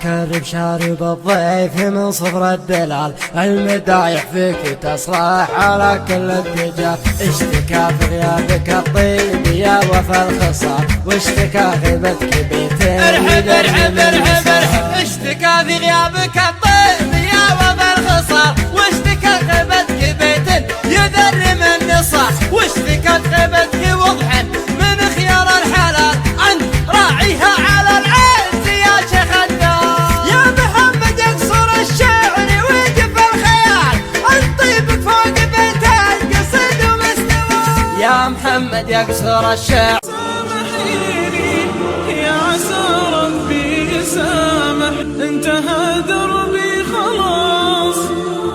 كرب شارب الضيف من صفر الدلال، المدايح فيك تصرح على كل اتجاه. اشتكى في غيابك الطيب يا وفا الخصال، واشتكى غيبتك بيتين. ارحب ارحب ارحب ارحب، اشتكى في غيابك الطيب يا وفا الخصال، واشتكى غيبتك بيتين يذر من نصاح، واشتكت غيبتك وضحا من خيار الحلال، انت راعيها على العز يا شيخ الدار. يا محمد اقصر الشعر وقف الخيال، انت طيبك فوق بيتين قصد ومستوى. يا محمد يقصر الشعر يا عسى ربي يسامح، انتهى دربي خلاص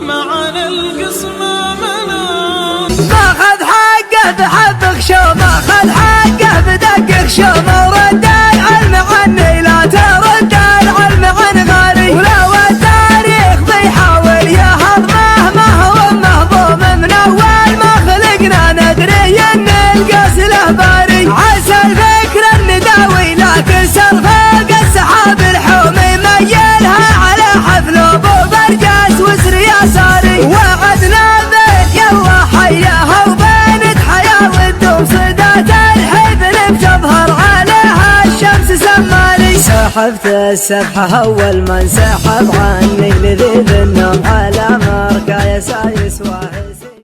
معنا القسمة مناص. ماخذ حقه بحبك شو، ماخذ حقه بدقك شو، ورد العلم عني لا ترد العلم عن غالي، ولو التاريخ بيحاول يهضمه ما هو مهضوم من اول ما خلقنا ندري ان القاس له باري. عسى الفكر النداوي لكن سرفق السحاب الحومي ميلها على حفل ابو برجاس وسر يساري، وعدنا بيت يلا حياها وبينت حياه والدوم صدات الحبل بتظهر عليها الشمس سمالي. سحبت السبحة أول ما انسحب عني لذيذ النوم على مركا يسايس واحد.